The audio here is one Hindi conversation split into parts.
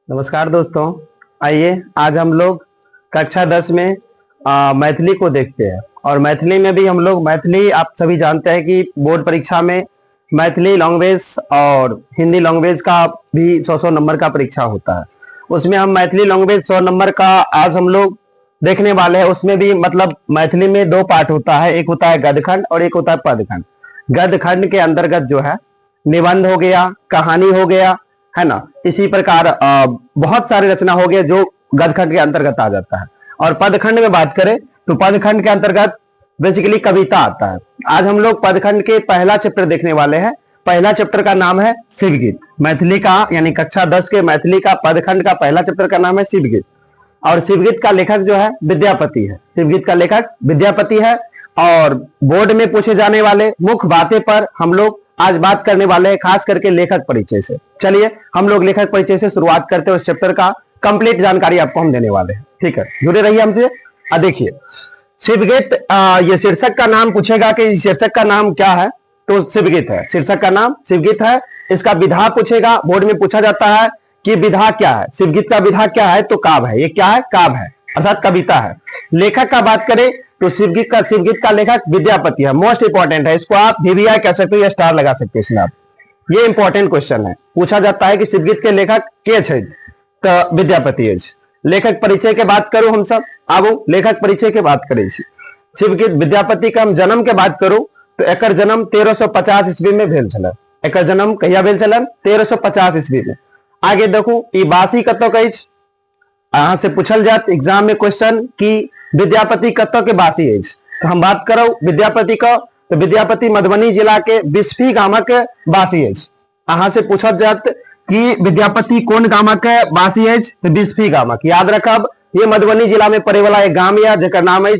नमस्कार दोस्तों। आइए आज हम लोग कक्षा 10 में मैथिली को देखते हैं। और मैथिली में भी हम लोग मैथिली आप सभी जानते हैं कि बोर्ड परीक्षा में मैथिली लैंग्वेज और हिंदी लैंग्वेज का भी 100 नंबर का परीक्षा होता है। उसमें हम मैथिली लैंग्वेज 100 नंबर का आज हम लोग देखने वाले हैं। उसमें भी मतलब मैथिली में दो पार्ट होता है, एक होता है गद्यखंड और एक होता है पदखंड। गद्यखंड के अंतर्गत जो है निबंध हो गया, कहानी हो गया, है ना। इसी प्रकार बहुत सारे रचना हो गए जो गद्यखंड के अंतर्गत आ जाता है। और पदखंड में बात करें तो पदखंड के अंतर्गत बेसिकली कविता आता है। आज हम लोग पदखंड के पहला चैप्टर देखने वाले हैं। पहला चैप्टर का नाम है शिवगीत। मैथिली का यानी कक्षा 10 के मैथिली का पदखंड का पहला चैप्टर का नाम है शिवगीत। और शिवगीत का लेखक जो है विद्यापति है। शिवगीत का लेखक विद्यापति है। और बोर्ड में पूछे जाने वाले मुख्य बातें पर हम लोग आज बात करने वाले हैं, खास करके लेखक परिचय से। चलिए हम लोग लेखक परिचय से शुरुआत करते हैं। उस चैप्टर का कंप्लीट जानकारी आपको हम देने वाले हैं, ठीक है। जुड़े रहिए हमसे। देखिए शिवगीत, ये शीर्षक का नाम पूछेगा कि शीर्षक का नाम क्या है, तो शिवगीत है। शीर्षक का नाम शिवगीत है। इसका विधा पूछेगा, बोर्ड में पूछा जाता है कि विधा क्या है। शिवगीत का विधा क्या है, तो काव्य है। ये क्या है? काव्य है, अर्थात कविता है। लेखक का बात करें तो शिवगीत का लेखक विद्यापति है। मोस्ट इंपॉर्टेंट है, इसको आप VVI कह सकते हो या स्टार लगा सकते हो इसमें आप। ये इंपॉर्टेंट क्वेश्चन है। पूछा जाता है कि शिवगीत के लेखक के छे, तो विद्यापति है। लेखक परिचय के बात करो हम सब, आबो लेखक परिचय के बात करें। शिवगीत विद्यापति का हम जन्म के बात करूं तो एकर जन्म 1350 ईस्वी में भेल छल। एकर जन्म कहिया भेल छल? 1350 ईस्वी में। आगे देखू ई बासी कतो कही अहां से पूछल जात एग्जाम में क्वेश्चन कि विद्यापति कतो के बासी है। तो हम बात करो विद्यापति का, तो विद्यापति मधुबनी जिला के बिस्फी गामक बासी है। अहां से पूछल जात कि विद्यापति कौन गामक बासी है, तो बिस्फी गामक। याद रखब ये मधुबनी जिला में पड़े वाला एक गांव है जेकर नाम है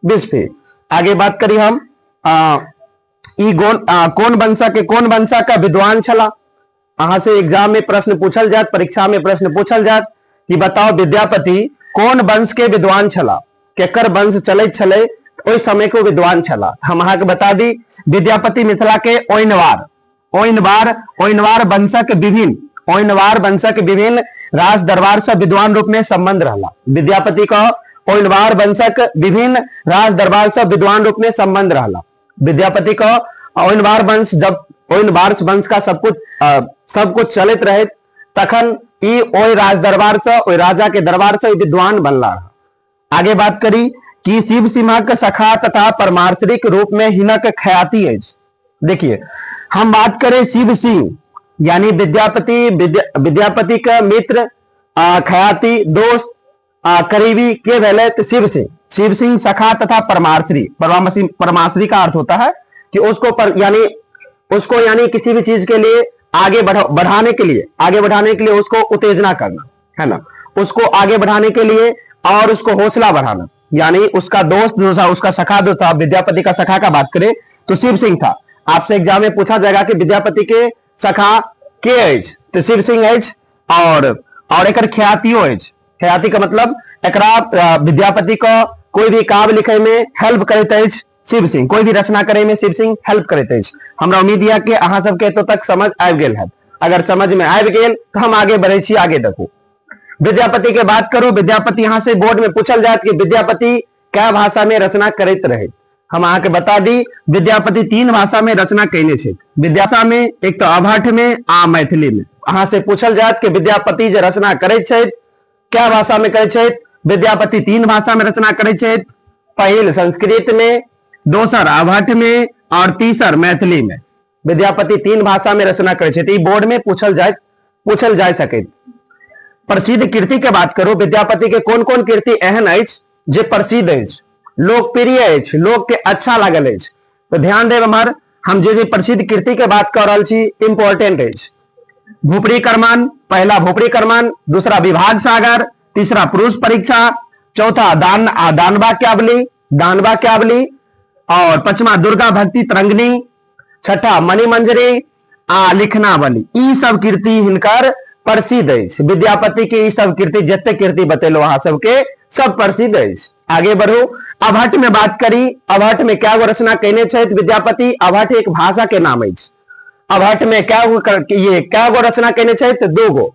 बिस्फी। आगे बात करी हम कौन वंशा का विद्वान छला। अहां से एग्जाम में प्रश्न पूछल जात, परीक्षा में प्रश्न पूछल जात कि बताओ विद्यापति कौन वंश के विद्वान छला, केकर वंश चले छले ओई समय को विद्वान छला। हम अहां के बता दी विद्यापति मिथिला के ओइनवार वंशक विभिन्न राज दरबार से विद्वान रूप में संबंध रहला। विद्यापति का ओइनवार वंशक विभिन्न राज दरबार से विद्वान रूप में संबंध रहला। विद्यापति का ओइनवार वंश, जब ओइनवार वंश का सब कुछ चलित रहे तखन ई ओई राज दरबार से, ओई राजा के दरबार से विद्वान बनला। आगे बात करी कि शिव सिंह सखा तथा परमार्श्रिक रूप में हिनक ख्याति है। देखिए हम बात करें शिव सिंह यानी विद्यापति का मित्र, ख्याति, दोस्त, करीबी के भेले तो शिव सिंह सखा तथा परमार्श्री का अर्थ होता है कि उसको यानी किसी भी चीज के लिए आगे बढ़ाने के लिए उसको उत्तेजना करना, है ना। उसको आगे बढ़ाने के लिए और उसको हौसला बढ़ाना, यानी उसका दोस्त जो था, उसका सखा जो था, विद्यापति का सखा का बात करें तो शिव सिंह था। आपसे एग्जाम में पूछा जाएगा कि विद्यापति के सखा के एज, तो शिव सिंह एज। और एक ख्यातियों एज। ख्याति का मतलब एकरा विद्यापति का कोई भी काव्य लिखे में हेल्प करते हैं शिव सिंह, कोई भी रचना करे में शिव सिंह हेल्प करते हैं। हमरा उम्मीद है कि अहां सबके तो तक समझ आबि गेल है। अगर समझ में आबि गेल तो हम आगे बढ़े छी। आगे देखो विद्यापति के बात करो। विद्यापति यहां से बोर्ड में पूछल जात कि विद्यापति क्या भाषा में रचना करते रहे। हम अहां के बता दी विद्यापति 3 भाषा में रचना कैने छे। विद्यासा में एक तो अभट्ट में आ मैथिली में। अहां से पूछल जात कि विद्यापति जो रचना करे छे क्या भाषा में करे छे। विद्यापति 3 भाषा में रचना करे छे। पहिल संस्कृत में, दोसर अभट्ट में और तीसर मैथिली में। विद्यापति 3 भाषा में रचना करे छे। तो बोर्ड में पूछल जाय सके। प्रसिद्ध कीर्ति के बात करो। विद्यापति के कौन कौन कीर्ति एहन अछि जे प्रसिद्ध अछि, लोकप्रिय अछि, लोग के अच्छा लागल अछि। तो ध्यान देव हम जे प्रसिद्ध कीर्ति के बात कर रहा छी इंपॉर्टेंट अछि। भूपरी कर्मन, पहला भूपरी कर्मन, दूसरा विभाग सागर, तीसरा पुरुष परीक्षा, चौथा दानवा क्यावली और पांचवा दुर्गा भक्ति तरंगिणी, छठा मणिमंजरी लिखनावली। ई सब कीर्ति हिनकर प्रसिद्ध है। विद्यापति के ई सब कीर्ति जते कीर्ति बतेलो अहां सबके सब प्रसिद्ध है। आगे बढ़ो। अभट्ट में बात करी। अभट्ट में क्या रचना कहने छे विद्यापति। अभट्ट एक भाषा के नाम है। अभट्ट में क्या रचना कहने छे? 2 गो।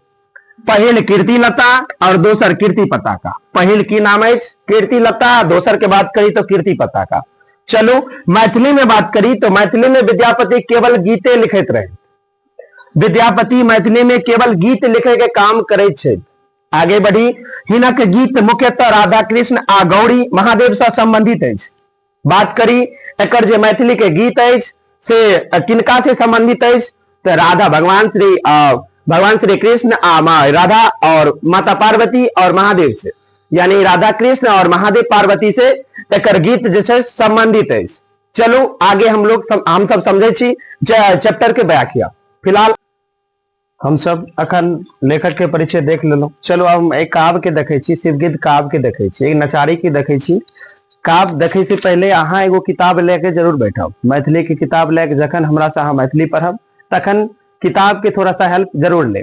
पहिल कीर्तिलता और दोसर कीर्ति पताका। पहिल की नाम है कीर्तिलता, दोसर के बात करी तो कीर्ति पताका। चलो मैथिली में बात करी तो मैथिली में विद्यापति केवल गीते लिखत रहे। विद्यापति मैथिली में केवल गीत लिखे के काम करे छे। आगे बढ़ी, हिनक गीत मुख्यतः राधा कृष्ण आ गौरी महादेव से संबंधित है। बात करी एकर जे मैथिली के गीत है से किनका से संबंधित है तो राधा भगवान श्री कृष्ण राधा और माता पार्वती और महादेव से, यानी राधा कृष्ण और महादेव पार्वती से एकर गीत जो संबंधित है। चलो आगे हम सब समझे चैप्टर के व्याख्या। फिलहाल हम सब अखन लेखक के परिचय देख लेलो। चलो अब हम एक काव्य के देखे छी, शिवगीत काव्य के देखे छी, एक नचारी के देखे छी। काव्य देखे से पहले अहाँ एगो किताब लेके जरूर बैठब। मैथिली की किताब लेके जखन हमरा से अहाँ मैथिली पढ़ब तखन किताब के थोड़ा सा हेल्प जरूर ले।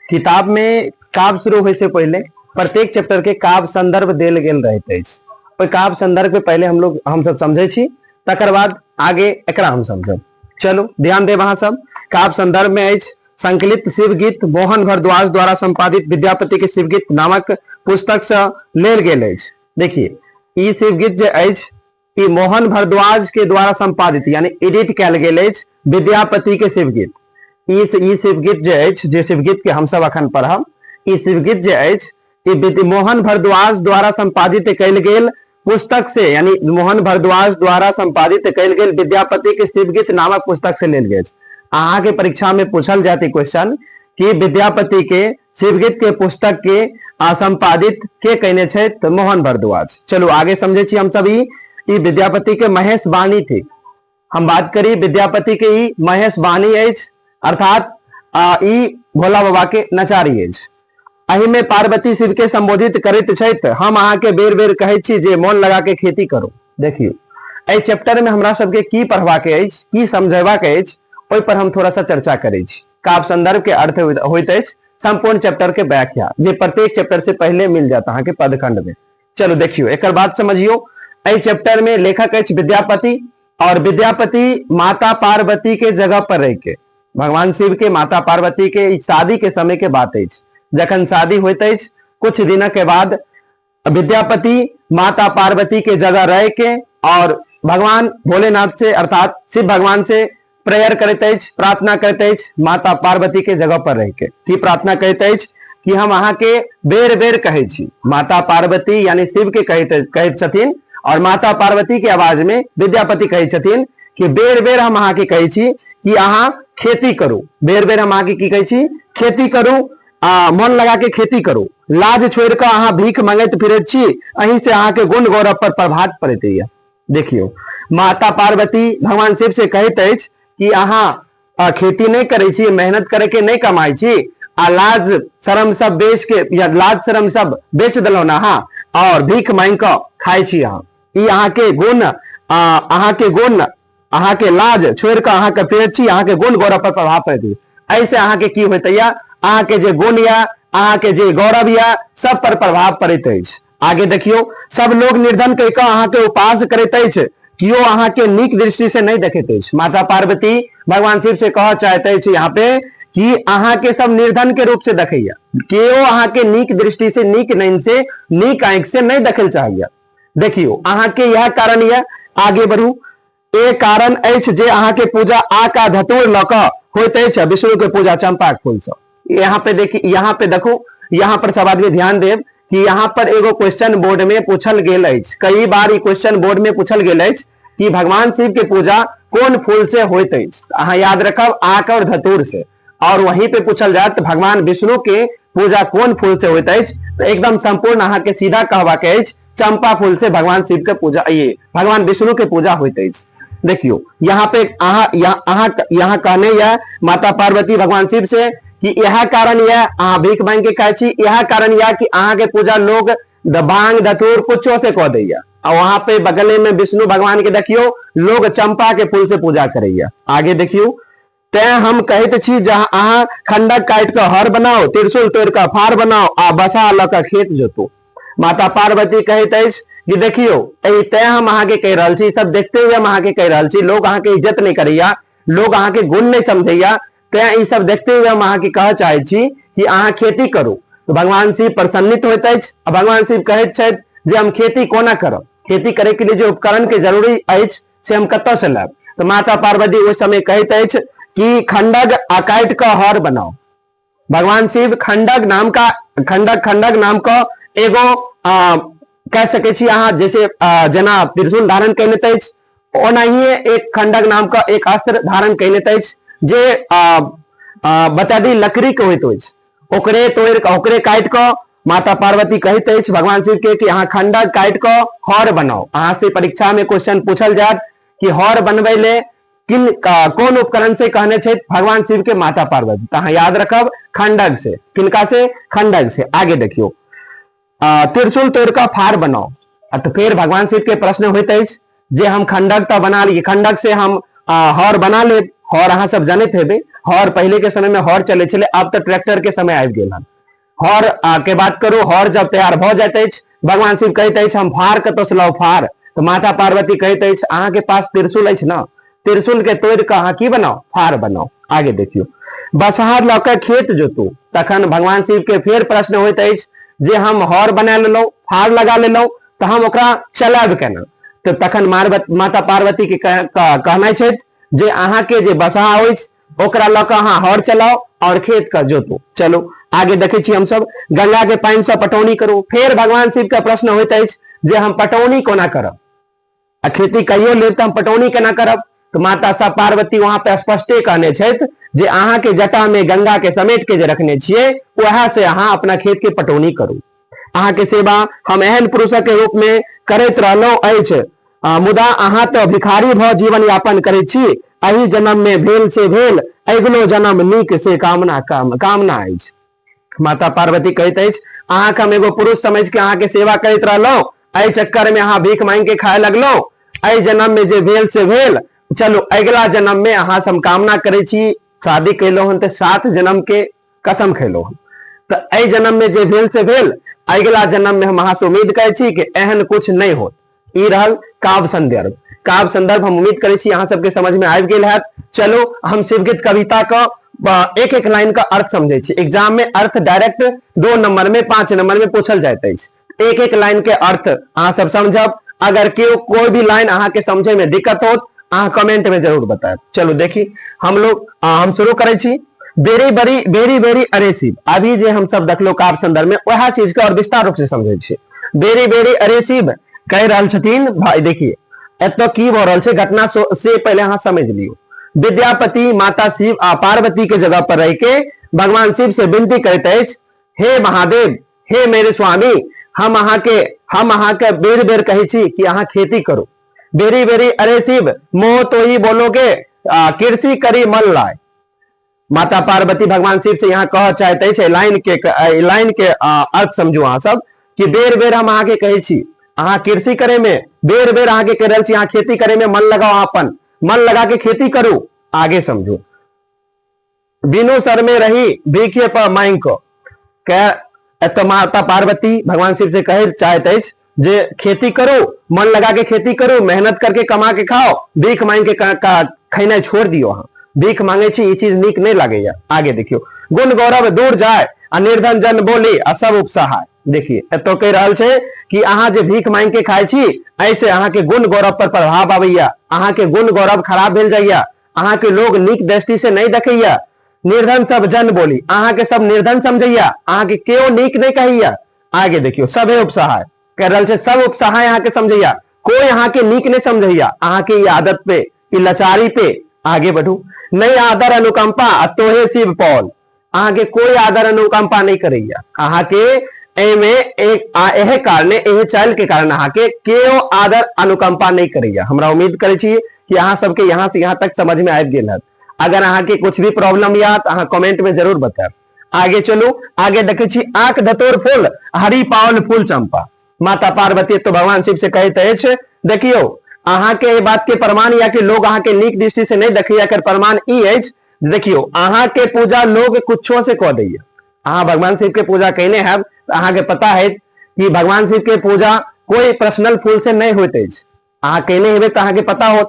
किताब में काव्य शुरू होय से पहले प्रत्येक चैप्टर के काव्य संदर्भ देल गेल रहते अछि। ओइ काव्य संदर्भ पे पहले हम सब समझे छी, तकर बाद आगे एकरा हम समझब। चलो ध्यान देब अहाँ सब। काव्य संदर्भ में अछि संकलित शिवगीत मोहन भारद्वाज द्वारा संपादित विद्यापति के शिवगीत नामक पुस्तक से लेल गेल अछि। देखिए ई शिवगीत जे अछि ई मोहन भारद्वाज के द्वारा संपादित यानी एडिट कैल गेल अछि विद्यापति के शिवगीत। ई शिवगीत जे अछि, जे शिवगीत के हम सब अखन पढ़ब, ई शिवगीत जे अछि ई मोहन भारद्वाज द्वारा संपादित कैल गेल पुस्तक से, यानी मोहन भारद्वाज द्वारा संपादित कैल गेल विद्यापति के शिवगीत नामक पुस्तक से लेल गेल। अहाँ के परीक्षा में पूछल जाती क्वेश्चन कि विद्यापति के शिवगीत के पुस्तक के संपादित के कहने छे तो मोहन भारद्वाज। चलो आगे समझे छी हम सब। ई विद्यापति के महेश वाणी थी। हम बात करी विद्यापति के ई महेश वाणी अछि, अर्थात ई भोला बाबा के नचारी अछि। अही में पार्वती शिव के संबोधित करैत छथि, हम अहाँ के बेर बेर कहै छी जे मन लगा के खेती करो। देखियो एहि चैप्टर में हमरा सबके की पढ़वा के अछि, की समझेबा के अछि, ओहि पर हम थोड़ा सा चर्चा करै छी। काव्य संदर्भ के अर्थ होइत अछि संपूर्ण चैप्टर के व्याख्या, जे प्रत्येक चैप्टर से पहले मिल जाता अहाँ के पदखंड में। चलो देखियो एकर बात समझियो। एहि चैप्टर में लेखक अछि विद्यापति, और विद्यापति माता पार्वती के जगह पर रह के, भगवान शिव के माता पार्वती के शादी के समय के बात अछि। जखन शादी होइत अछि कुछ दिन के बाद विद्यापति माता पार्वती के जगह रह के और भगवान भोलेनाथ से अर्थात शिव भगवान से प्रेयर करैत अछि, प्रार्थना करैत अछि माता पार्वती के जगह पर रह के। की प्रार्थना करैत अछि कि हम अहाँ के बेर बेर कहै छी। माता पार्वती यानी शिव के कहैत छथिन और माता पार्वती के आवाज में विद्यापति कहै छथिन कि बेर बेर हम अहाँ के कहै छी कि अहाँ खेती करू। बेर बेर हम अहाँ के की कहै छी, खेती करू, मन लगा के खेती करू। लाज छोड़ कर अहाँ भीख मांगैत फिरैत छी, अहीं से अहाँ के गुण गौरव पर प्रभाव पड़ैत है। देखियो माता पार्वती भगवान शिव से कहैत अछि कि अहाँ खेती नहीं करे छी, मेहनत करे के नहीं कमाई छी, आ लाज शरम सब बेच के या लाज शरम सब बेच दिलो ना हाँ, और भीख मांग के खाई छी अहाँ। ई अहाँ के गुण अहाँ के लाज छोड़ के अहाँ के फिरैत छी, अहाँ के गुण गौरव पर प्रभाव पड़ैत है। ऐसे अहाँ के की होइत है, अहाँ के जे गुण या अहाँ के जे गौरव या सब पर प्रभाव पड़ैत अछि। आगे देखियो सब लोग निर्धन कह के अहाँ के उपास करैत अछि, कियो अहाँ के नीक दृष्टि से नहीं देखैत अछि। माता पार्वती भगवान शिव से कह चाहते अछि यहाँ पे कि अहाँ के सब निर्धन के रूप से देखैया, केओ अहाँ के नीक दृष्टि से, नीक नैन से, नीक आंख से नहीं देखल चाहिए। देखियो अहाँ के यह कारण है, आगे बढ़ू। ए कारण अछि जे अहाँ के पूजा आका धतूर ल क होइत अछि, विष्णु के पूजा चंपा के फूल से। यहाँ पे देखिए, यहाँ पे देखो, यहाँ पर सब आदमी ध्यान देव कि यहाँ पर एगो क्वेश्चन बोर्ड में पूछल गेल अछि। कई बार ई क्वेश्चन बोर्ड में पूछल गेल अछि कि भगवान शिव के पूजा कौन फूल से होइत अछि। अहाँ याद रखब आक और धतूर से। और वहीं पे पूछल जाए तो भगवान विष्णु के पूजा कौन फूल से होइत अछि, तो एकदम संपूर्ण अहाँ के सीधा कहवा के अछि चंपा फूल से भगवान शिव के पूजा, ये भगवान विष्णु के पूजा होइत अछि। देखियो यहाँ पे यहाँ कहने या माता पार्वती भगवान शिव से कि यह कारण यह अहाँ भीख मांग के खाई छी, यह कारण यह कि अहाँ के पूजा लोग भांग धतूर कुछो से कह दैया। और वहां पे बगले में विष्णु भगवान के देखियो लोग चंपा के फूल से पूजा करैया। आगे देखियो, तै हम कहते छी जहां अहाँ खंडक काट के हर बनाओ, त्रिशूल तोड़ के फार बनाओ, आ बसा ल के खेत जोतो। माता पार्वती कहत अछि कि देखियो तै हम अहाँ के कह रहल छी, सब देखते हुए हम अहाँ के कह रहल छी, लोग अहाँ के इज्जत नहीं करैया, लोग अहाँ के गुण नहीं समझैया, तै ई सब देखते हुए हम अहाँ के कह चाहे छी कि अहाँ खेती करू, तो भगवान शिव प्रसन्नित होइत अछि। भगवान शिव कहैत छथि जे हम खेती कोना करब, खेती करे के लिए जो उपकरण के जरूरी अछि से हम कतऽ से लायब। तो माता पार्वती उस समय कहैत अछि कि खंडक आ काटि कऽ हर बनाओ। भगवान शिव खंडक नाम का एगो कह सकै छी अहाँ, जैसे जेना त्रिशूल धारण कयने अछि ओनाहिए एक खंडक नाम का एक अस्त्र धारण कयने अछि, जे बता दी लकड़ी के होइत अछि। ओकरे तोड़ि कऽ ओकरे काटि कऽ माता पार्वती कहैत अछि भगवान शिव के कि अहाँ खंडक काटि कऽ हर बनाओ। अहाँ से परीक्षा में क्वेश्चन पूछल जात कि हर बनबै ले कौन उपकरण से कहने छथि भगवान शिव के माता पार्वती, तो अहाँ याद रखब खंडक से। किनका से? खंडक से। आगे देखियो, त्रिशूल तोड़ कऽ फार बनाओ। तो फिर भगवान शिव के प्रश्न होइत अछि जे हम खंडक तो बना ली, खंडक से हम हर बना ले। हर अहाँ सब जानते हेबे, हर पहले के समय में हर चले चले, अब तो ट्रैक्टर के समय आबि गेल हन। हर के बात करू, हर जब तैयार भ जाइत अछि, भगवान शिव कहैत अछि हम फार कतऽ से लाउ फार। तो माता पार्वती कहैत अछि अहाँ के पास त्रिशूल अछि ना, त्रिशूल के तोड़ कऽ अहाँ की बनाओ? फार बनाओ। आगे देखियो, बसहा लऽ कऽ खेत जोतू। तखन भगवान शिव के फिर प्रश्न होइत अछि जे हम हर बना लेलहुं, फार लगा लेलहुं, तो हम ओकरा चलाब केना? तो तखन माता पार्वती के कहना छथि जे अहाँ के जे बसहा अछि ओकरा लऽ कऽ अहाँ हर चलाओ और खेत का जोतू। चलो आगे देखे छी हम सब, गंगा के पानी से पटौनी करू। फिर भगवान शिव का प्रश्न होइत अछि जे हम पटौनी कोना करब, खेती कहियो लेब तो हम पटौनी केना करब? तो माता सा पार्वती वहां पे स्पष्टे कहने छथि जे अहाँ के जटा में गंगा के समेट के जे रखने छियै वह से अहाँ अपना खेत के पटौनी करू। अहाँ के सेवा हम एहन पुरुषक के रूप में करैत रहलहुं अछि, मुदा अहाँ तो भिखारी भ जीवन यापन करैत छी। एहि जन्म में भेल से भेल, अगिलो जन्म नीक से कामना अछि। माता पार्वती कहैत अछि अहाँ के हम एगो पुरुष समझ के अहाँ के सेवा करैत रहलहुं, एहि चक्कर में अहाँ भीख मांग के खाए लगलहुं। एहि जन्म में जे भेल से भेल, चलो अगला जन्म में अहाँ से हम कामना करे छी, शादी कैलहुं हन तो 7 जन्म के कसम खेलहुं हन, तो एहि जन्म में जे भेल से भेल, अगला जन्म में हम अहाँ से उम्मीद करे छी कि एहन कुछ नहीं हो। ई रहल काव्य संदर्भ। काव्य संदर्भ हम उम्मीद करे छी अहाँ सबके समझ में आबि गेल हैत। चलो हम शिवगीत कविता का एक एक लाइन का अर्थ समझे छी। एग्जाम में अर्थ डायरेक्ट 2 नंबर में 5 नंबर में पूछल जाता है। एक एक लाइन के अर्थ अहाँ सब समझब। अगर कोई भी लाइन अहाँ के समझे में दिक्कत हो अहाँ कमेंट में जरूर बताएं। चलो देखी हम शुरू करे छी। बेरी बेरी अरे शिव, अभी जे हम सब देखलो काव्य संदर्भ में वह चीज के और विस्तार रूप से समझे छी। बेरी बेरी अरे शिव कह रहल छथिन भाई, देखिए एतो की भ रहल छै घटना से पहले अहाँ समझ लियो। विद्यापति माता शिव आ पार्वती के जगह पर रह के भगवान शिव से विनती करते हैं, हे महादेव, हे मेरे स्वामी, हम अहाँ के बेर बेर कहे छी कि अहाँ खेती करो। बेरी बेरी अरे शिव, मोह तो ही बोलोगे, कृषि करी मन लाए। माता पार्वती भगवान शिव से यहाँ कह चाहते हैं लाइन के अर्थ समझू अहाँ सब कि बेर बेर हम अहाँ के कहे छी अहाँ कृषि करे में, बेर बेर अहाँ के कह रहल छी अहाँ खेती करे में मन लगाओ, अपन मन लगा के खेती करू। आगे समझो, बिनु सर में रही भीखे पर मांग को, तो माता पार्वती भगवान शिव से कहे चाहते हैं जे खेती करो, मन लगा के खेती करो, मेहनत करके कमा के खाओ, भीख मांग के खाना छोड़ दियो। हाँ, भीख मांगे छी ये चीज नीक नहीं लगे। आगे देखियो, गुण गौरव दूर जाए आ निर्धन जन बोली आ सब उपसहाय। देखिए तो कह रहा है कि अहाँ जे भीख मांग के खाए छी ऐसे अहाँ के गुण गौरव पर प्रभाव आबैया, अहाँ के गुण गौरव खराब भेल जाइया, अहाँ के लोग नीक दृष्टि से नहीं देखैया। निर्धन सब जन बोली, अहाँ के सब निर्धन समझैया, अहाँ के क्यों नीक नहीं कहैया। आगे देखियो, सभे उपसहाय कह रहा है, सब उपसहाय अहाँ के समझैया, कोई अहाँ के नीक नहीं समझैया। अहाँ के ये आदत पे, ये लाचारी पे आगे बढ़ू। नहीं आदर अनुकंपा तोहे शिव पौल, अहाँ के कोई आदर अनुकंपा नहीं करैया। अहाँ के एह कारण एह चाल के कारण अहाँ के क्यों आदर अनुकंपा नहीं करैया। हमरा उम्मीद करे छी कि अहाँ सबके यहाँ से यहाँ तक समझ में आबि गेल है। अगर अहाँ के कुछ भी प्रॉब्लम या तो अहाँ कमेंट में जरूर बताएं। आगे चलू, आगे देखे छी, आंख धतोर फूल हरी पावल फूल चंपा। माता पार्वती तो भगवान शिव से कहते हैं, देखियो अहाँ के बात के प्रमाण या कि लोग अहाँ के नीक दृष्टि से नहीं देखिए कर प्रमाण ई है। देखियो अहाँ के पूजा लोग कुछो से कह दैया। अहाँ भगवान शिव के पूजा कहने हैं, अहाँ के पता है कि भगवान शिव के पूजा कोई पर्सनल फूल से नहीं होते। अहाँ कहने हेबे तो अहाँ के पता हो।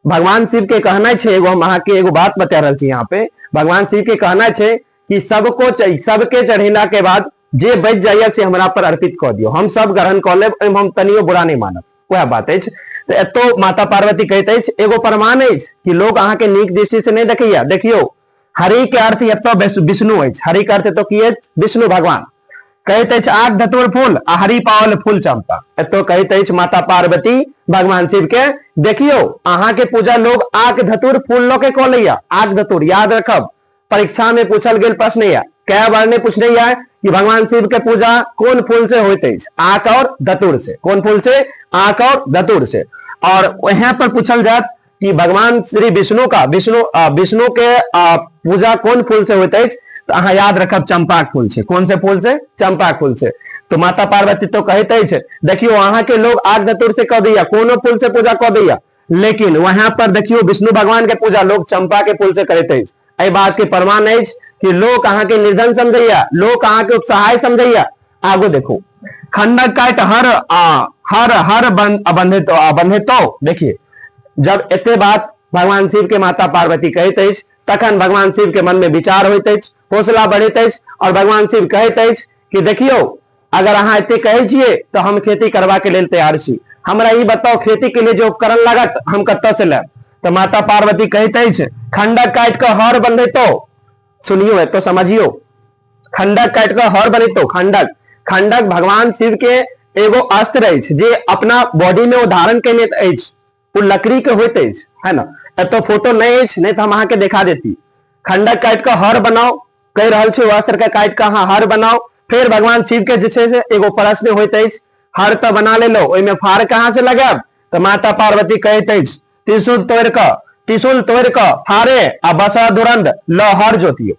भगवान शिव के कहना है एगो, हम अहाँ के एगो बात बता रहा छी। यहाँ पे भगवान शिव के कहना है कि सबके चढ़ेला के बाद जे बच जाइए से हमरा पर अर्पित कऽ दियो, हम सब ग्रहण कऽ लेब, हम तनियो बुरा नहीं मानब। वह बात अछि। तो माता पार्वती कहते अछि, एगो प्रमाण अछि कि लोग अहाँ के नीक दृष्टि से नहीं देखैया। देखियो हरि के अर्थ एतऽ विष्णु अछि, हरि के अर्थ एतऽ की अछि? विष्णु भगवान। कहते अछि आग धतुर फूल आ हरि पावल फूल चंपा। एतऽ कहते अछि माता पार्वती भगवान शिव के, देखियो अहाँ के पूजा लोग आग धतुर फूल लो के कऽ लैया। आग धतुर याद रखब, परीक्षा में पूछल गेल प्रश्न यह, कई बार ने पूछ रही है कि भगवान शिव के पूजा कौन फूल से होते है? आक और धतुर से। कौन फूल से? आक और धतुर से। और यहाँ पर पूछल जात कि भगवान श्री विष्णु का विष्णु के पूजा कौन फूल से होते है? तो अहाँ याद रखब चंपा फूल से। कौन से फूल से? चंपा फूल से। तो माता पार्वती तो कहते है, देखियो वहां के लोग आग धतुर से कह दिया, कोनो फूल से पूजा कर दिया, लेकिन वहां पर देखियो विष्णु भगवान के पूजा लोग चंपा के फूल से करते हैं। एहि बात के प्रमाण है कि लोग अहाँ के निर्धन समझैया, लोग अहाँ के उपसहाय समझैया। आगो देखो, खंडक काट हर बंधितो। देखिए जब एते बात भगवान शिव के माता पार्वती कहते हैं, तखन भगवान शिव के मन में विचार होते है, हौसला बढ़ते है, और भगवान शिव कहते हैं कि देखियो अगर अहाँ एते कहे छिए तो हम खेती करवा के लेल तैयार छी, हमरा ई बताओ खेती के लिए जो उपकरण लागत हम कत्तौ से लेब? तो माता पार्वती कहते हैं, खंडक काट के हर बंधितो। सुनियो है तो समझियो, खंडक काट के हर बंधितो। खंडक भगवान शिव के एगो अस्त्र अछि जे अपना बॉडी में उदाहरण केने अछि, वो लकड़ी के होते है ना। तो फोटो नहीं अछि, नहीं तो हम अहाँ के दिखा देती। खंडक काट के हर बनाओ, कह रहल छी अस्त्र के काट के अहाँ हर बनाओ। फिर भगवान शिव के जे छै से एगो प्रश्न होते अछि, हर तो बना ले लो, ओइमे फार कहाँ से लगाब? तो माता पार्वती कहते अछि, त्रिशूल तोड़ क फारे आ बसा धुरंध ल हर जोतियो।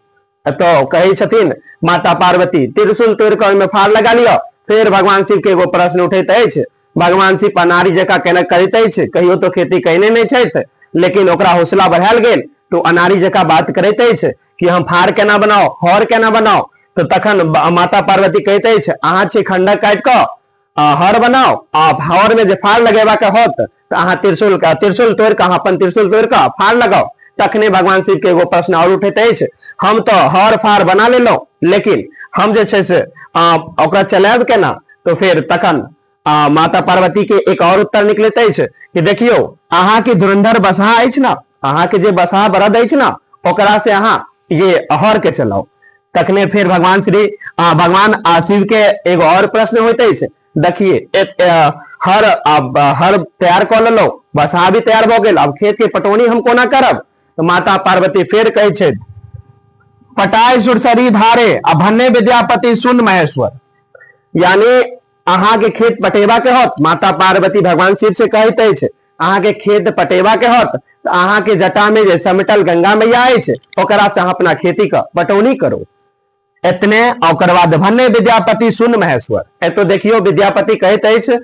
तो कहे छथिन माता पार्वती त्रिशूल तोड़ के ओइमे फार लगा लियो। फिर भगवान शिव के एगो प्रश्न उठैत अछि, भगवान शिव अनारी जकाँ केना करैत अछि, कहियो तो खेती कहने नहीं छथि, लेकिन ओकरा हौसला बढ़ायल गेल तो अनारी जकाँ बात करैत अछि कि हम फार केना बनाओ, हर केना बनाओ। तो तखन माता पार्वती कहते अछि, अहाँ छी खंडक काट के हर बनाओ, आ हर में जे फार लगेबा के होत तो अहाँ त्रिशूल तोड़ के अपन त्रिशूल तोड़ के फार लगाओ। तखने भगवान शिव के एगो प्रश्न और उठैत अछि, हम तो हर फार बना लेलो, लेकिन हम जे छै से ओकरा चलायब केना? तो फिर तखन माता पार्वती के एक और उत्तर निकलैत अछि कि देखियो अहाँ के धुरंधर बसहा अछि ना, अहाँ के जे बसहा बरद अछि ना, ओकरा से अहाँ ये हर के चलाओ। तखने फिर भगवान शिव के एगो और प्रश्न होते है, देखिए हर तैयार कर लेलो, बसहा भी तैयार हो गेल, अब खेत के पटौनी हम कोना करब? तो माता पार्वती फिर कहे छै, पटाई सुरसरी धारे आ भन्ने विद्यापति सुन महेश्वर। यानी अहाँ के खेत पटेवा के होत, माता पार्वती भगवान शिव से कहते है, अहाँ के खेत पटेवा के होत तो अहाँ के जटा में जे समिटल गंगा मैया है ओकरा से अहाँ अपना खेती का पटौनी करो। इतने और बाद भन्ने विद्यापति सुन महेश्वर। तो देखियो विद्यापति कहते अछि,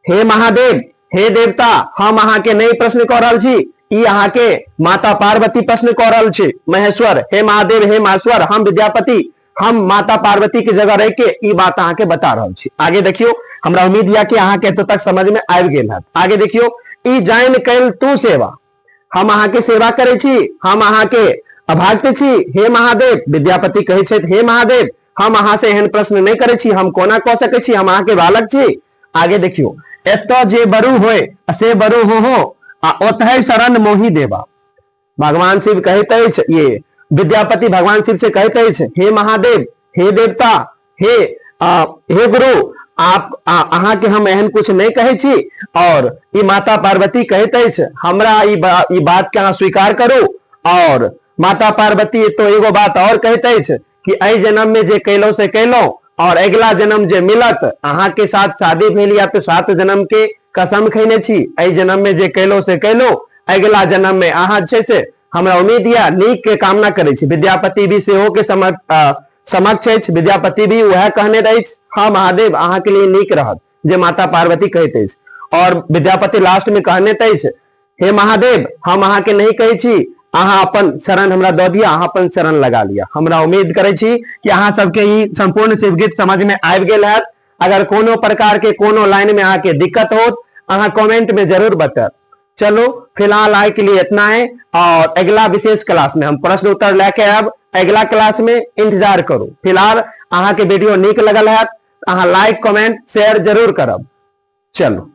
हे महादेव, हे देवता, हम अहाँ के नहीं प्रश्न कर रहल छी, ई अहाँ के माता पार्वती प्रश्न कर रहल छी। महेश्वर, हे महादेव, हे महेश्वर, हम विद्यापति, हम माता पार्वती की जगह रह के ई बात अहाँ के बता रहल छी। आगे देखियो, हमरा उम्मीद या कि अहाँ के तो तक समझ में आबि गेल हैत। आगे देखियो, ई जान कैल तू सेवा, हम अहाँ के सेवा करे छी, हम अहाँ के अभाग्य छी, हे महादेव। विद्यापति कहे छै, हे महादेव, हम अहाँ से एहन प्रश्न नहीं करे छी, हम कोना कह सके छी, हम अहाँ के बालक छी। आगे देखियो, एतो जे बरु होय से बरु हो आ ओतहि शरण मोहि देवा। भगवान शिव कहते हैं, ये विद्यापति भगवान शिव से कहते हैं, हे महादेव, हे देवता, हे गुरु, आप अहाँ के हम एहन कुछ नहीं कहे छी। और ये माता पार्वती कहते हैं, हमरा ई बात के अहाँ स्वीकार करो। और माता पार्वती तो एगो बात और कहते हैं कि अई जन्म में जे कैलो से कैलो, और अगला जन्म जे मिलत अहाँ के साथ शादी भेल या तो 7 जन्म के कसम खैने छी, अई जन्म में जे कैलो से कैलो, अगला जन्म में अहाँ छै से हमरा उम्मीद या नीक के कामना करे छी। विद्यापति भी सेहो के समक्ष अछि, विद्यापति भी वह कहने रही, हाँ महादेव, अहाँ के लिए नीक रहत जे माता पार्वती कहते। और विद्यापति लास्ट में कहने तैछ, हे महादेव, हम अहाँ के नहीं कहे छी, अहाँ अपन शरण हमरा दऽ दिया, अहाँ अपन शरण लगा लिया। हमरा उम्मीद करे छी कि अहाँ सबके ई संपूर्ण शिव गीत समझ में आबि गेल हैत। अगर कोनो प्रकार के कोनो लाइन में आके दिक्कत हो, अहाँ कमेंट में जरूर बताएब। चलो फिलहाल आय के लिए इतना है, और अगला विशेष क्लास में हम प्रश्न उत्तर लेके आब अगला क्लास में इंतजार करू। फिलहाल अहाँ के वीडियो नीक लगल है, अहाँ लाइक कमेंट शेयर जरूर करब। चलो।